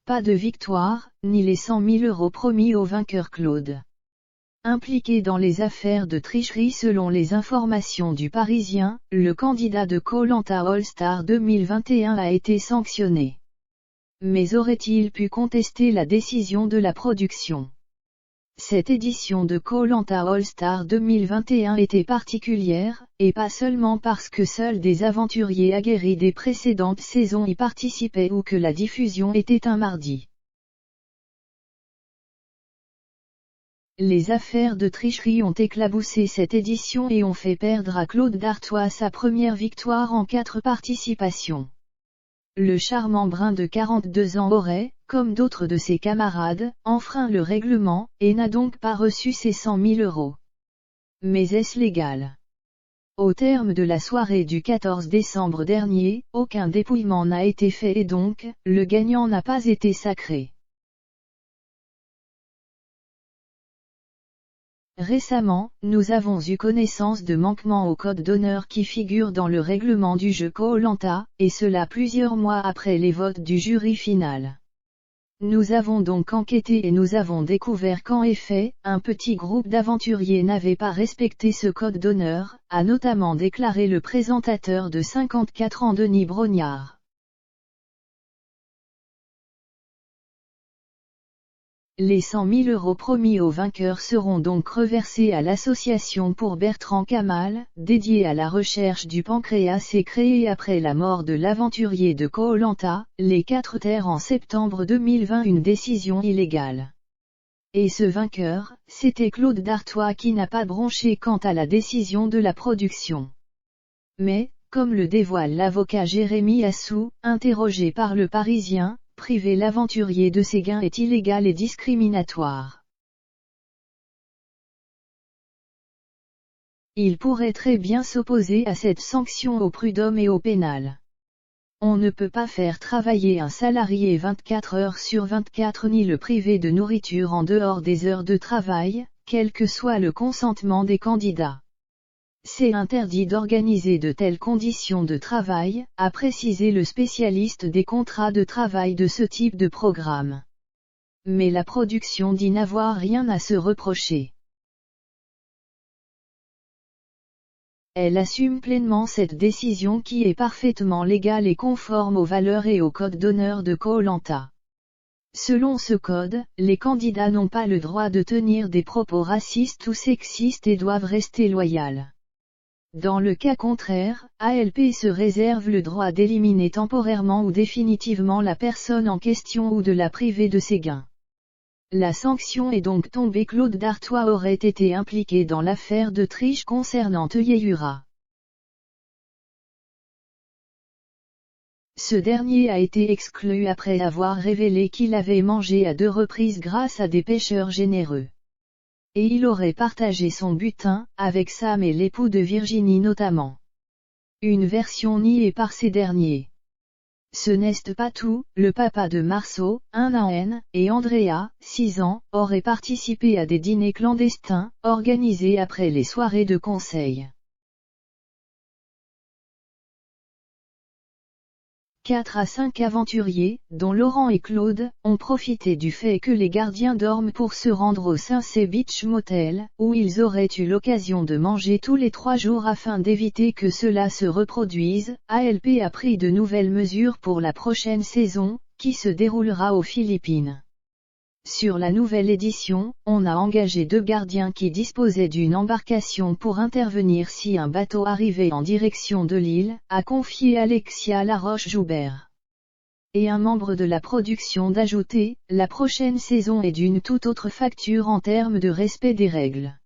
pas de victoire, ni les 100 000 € promis au vainqueur Claude. Impliqué dans les affaires de tricherie selon les informations du Parisien, le candidat de Koh-Lanta All-Star 2021 a été sanctionné. Mais aurait-il pu contester la décision de la production ? Cette édition de Koh-Lanta All-Star 2021 était particulière, et pas seulement parce que seuls des aventuriers aguerris des précédentes saisons y participaient ou que la diffusion était un mardi. Les affaires de tricherie ont éclaboussé cette édition et ont fait perdre à Claude Dartois sa première victoire en 4 participations. Le charmant brun de 42 ans aurait, comme d'autres de ses camarades, enfreint le règlement, et n'a donc pas reçu ses 100 000 €. Mais est-ce légal ? Au terme de la soirée du 14 décembre dernier, aucun dépouillement n'a été fait et donc, le gagnant n'a pas été sacré. Récemment, nous avons eu connaissance de manquements au code d'honneur qui figurent dans le règlement du jeu Koh-Lanta, et cela plusieurs mois après les votes du jury final. Nous avons donc enquêté et nous avons découvert qu'en effet, un petit groupe d'aventuriers n'avait pas respecté ce code d'honneur, a notamment déclaré le présentateur de 54 ans Denis Brognard. Les 100 000 € promis aux vainqueurs seront donc reversés à l'association pour Bertrand Kamal, dédiée à la recherche du pancréas et créée après la mort de l'aventurier de Koh-Lanta, les 4 terres en septembre 2020, une décision illégale. Et ce vainqueur, c'était Claude Dartois qui n'a pas bronché quant à la décision de la production. Mais, comme le dévoile l'avocat Jérémy Assou, interrogé par Le Parisien, priver l'aventurier de ses gains est illégal et discriminatoire. Il pourrait très bien s'opposer à cette sanction au prud'homme et au pénal. On ne peut pas faire travailler un salarié 24 heures sur 24 ni le priver de nourriture en dehors des heures de travail, quel que soit le consentement des candidats. C'est interdit d'organiser de telles conditions de travail, a précisé le spécialiste des contrats de travail de ce type de programme. Mais la production dit n'avoir rien à se reprocher. Elle assume pleinement cette décision qui est parfaitement légale et conforme aux valeurs et au code d'honneur de Koh-Lanta. Selon ce code, les candidats n'ont pas le droit de tenir des propos racistes ou sexistes et doivent rester loyaux. Dans le cas contraire, ALP se réserve le droit d'éliminer temporairement ou définitivement la personne en question ou de la priver de ses gains. La sanction est donc tombée. Claude Dartois aurait été impliqué dans l'affaire de triche concernant Yeura. Ce dernier a été exclu après avoir révélé qu'il avait mangé à 2 reprises grâce à des pêcheurs généreux. Et il aurait partagé son butin, avec Sam et l'époux de Virginie notamment. Une version niée par ces derniers. Ce n'est pas tout, le papa de Marceau, 1 an, et Andrea, 6 ans, auraient participé à des dîners clandestins, organisés après les soirées de conseil. 4 à 5 aventuriers, dont Laurent et Claude, ont profité du fait que les gardiens dorment pour se rendre au Cincy Beach Motel, où ils auraient eu l'occasion de manger tous les 3 jours afin d'éviter que cela se reproduise. ALP a pris de nouvelles mesures pour la prochaine saison, qui se déroulera aux Philippines. Sur la nouvelle édition, on a engagé 2 gardiens qui disposaient d'une embarcation pour intervenir si un bateau arrivait en direction de l'île, a confié Alexia Laroche-Joubert. Et un membre de la production d'ajouter, la prochaine saison est d'une toute autre facture en termes de respect des règles.